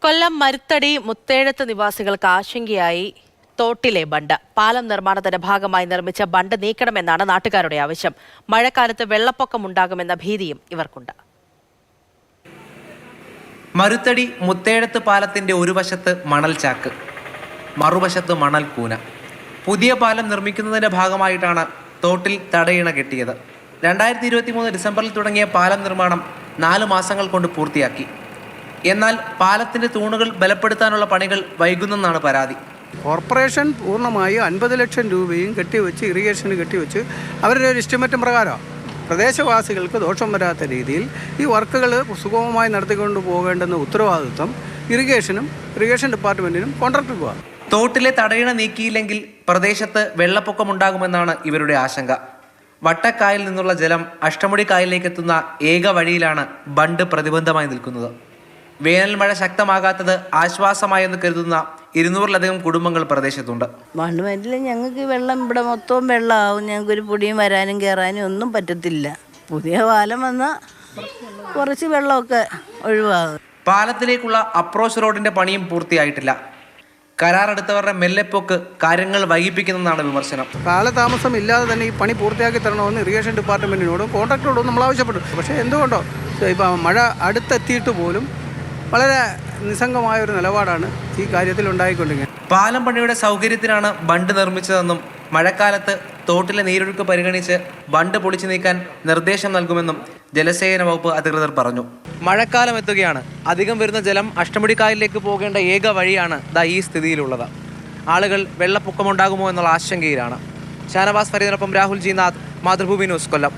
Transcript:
കൊല്ലം മരുത്തടി മുത്തേഴത്ത് നിവാസികൾക്ക് ആശങ്കയായി തോട്ടിലെ ബണ്ട്. പാലം നിർമ്മാണത്തിന്റെ ഭാഗമായി നിർമ്മിച്ച ബണ്ട് നീക്കണമെന്നാണ് നാട്ടുകാരുടെ ആവശ്യം. മഴക്കാലത്ത് വെള്ളപ്പൊക്കമുണ്ടാകുമെന്ന ഭീതിയും ഇവർക്കുണ്ട്. മരുത്തടി മുത്തേഴത്ത് പാലത്തിന്റെ ഒരു വശത്ത് മണൽ ചാക്ക്, മറുവശത്ത് മണൽ കൂന. പുതിയ പാലം നിർമ്മിക്കുന്നതിന്റെ ഭാഗമായിട്ടാണ് തോട്ടിൽ തടയിണ കെട്ടിയത്. 2023 ഡിസംബറിൽ തുടങ്ങിയ പാലം നിർമ്മാണം 4 മാസങ്ങൾ കൊണ്ട് പൂർത്തിയാക്കി. എന്നാൽ പാലത്തിന്റെ തൂണുകൾ ബലപ്പെടുത്താനുള്ള പണികൾ വൈകുന്നെന്നാണ് പരാതി. കോർപ്പറേഷൻ പൂർണ്ണമായി 50 ലക്ഷം രൂപയും കെട്ടിവെച്ച് ഇറിഗേഷന് കെട്ടിവെച്ച് അവരുടെ ഒരു എസ്റ്റിമേറ്റും പ്രകാരം പ്രദേശവാസികൾക്ക് ദോഷം വരാത്ത രീതിയിൽ ഈ വർക്കുകൾ സുഗമമായി നടത്തിക്കൊണ്ട് പോകേണ്ടെന്ന ഉത്തരവാദിത്വം ഇറിഗേഷൻ ഡിപ്പാർട്ട്മെന്റിനും കോൺട്രാക്ടർക്കുമാണ്. തോട്ടിലെ തടയിണ നീക്കിയില്ലെങ്കിൽ പ്രദേശത്ത് വെള്ളപ്പൊക്കമുണ്ടാകുമെന്നാണ് ഇവരുടെ ആശങ്ക. വട്ടക്കായൽ നിന്നുള്ള ജലം അഷ്ടമുടി കായലിലേക്ക് എത്തുന്ന ഏക വഴിയിലാണ് ബണ്ട് പ്രതിബന്ധമായി നിൽക്കുന്നത്. വേനൽ മഴ ശക്തമാകാത്തത് ആശ്വാസമായെന്ന് കരുതുന്ന 200-ലധികം കുടുംബങ്ങൾ പ്രദേശത്തുണ്ട്. മണ്ണുമറ്റിൽ ഞങ്ങൾക്ക് വെള്ളം ഇവിടെ മൊത്തവും വെള്ളമാവും. ഞങ്ങൾക്കൊരു പൊടിയും വരാനും കയറാനും ഒന്നും പറ്റത്തില്ല. പുതിയ പാലം വന്നാൽ കുറച്ച് വെള്ളമൊക്കെ ഒഴിവാകും. പാലത്തിലേക്കുള്ള അപ്രോച്ച് റോഡിന്റെ പണിയും പൂർത്തിയായിട്ടില്ല. കരാറെടുത്തവരുടെ മെല്ലെപ്പോക്ക് കാര്യങ്ങൾ വൈകിപ്പിക്കുന്നെന്നാണ് വിമർശനം. കാലതാമസം ഇല്ലാതെ തന്നെ ഈ പണി പൂർത്തിയാക്കി തരണമെന്ന് ഇറിഗേഷൻ ഡിപ്പാർട്ട്മെന്റിനോടും കോൺട്രാക്ടറോടും നമ്മൾ ആവശ്യപ്പെട്ടു. പക്ഷേ എന്തുകൊണ്ടോ ഇപ്പം മഴ അടുത്തെത്തിയിട്ട് പോലും വളരെ നിസ്സംഗമായ ഒരു നിലപാടാണ് ഈ കാര്യത്തിൽ ഉണ്ടായിക്കൊണ്ടിരിക്കുന്നത്. പാലം പണിയുടെ സൗകര്യത്തിനാണ് ബണ്ട് നിർമ്മിച്ചതെന്നും മഴക്കാലത്ത് തോട്ടിലെ നീരൊഴുക്ക് പരിഗണിച്ച് ബണ്ട് പൊളിച്ചു നീക്കാൻ നിർദ്ദേശം നൽകുമെന്നും ജലസേചന വകുപ്പ് അധികൃതർ പറഞ്ഞു. മഴക്കാലം എത്തുകയാണ്. അധികം വരുന്ന ജലം അഷ്ടമുടി കായലിലേക്ക് പോകേണ്ട ഏക വഴിയാണ് ഈ സ്ഥിതിയിലുള്ളത്. ആളുകൾ വെള്ളപ്പൊക്കമുണ്ടാകുമോ എന്നുള്ള ആശങ്കയിലാണ്. ഷാനവാസ് ഫരീദിനൊപ്പം രാഹുൽ ജി നാഥ്, മാതൃഭൂമി ന്യൂസ്, കൊല്ലം.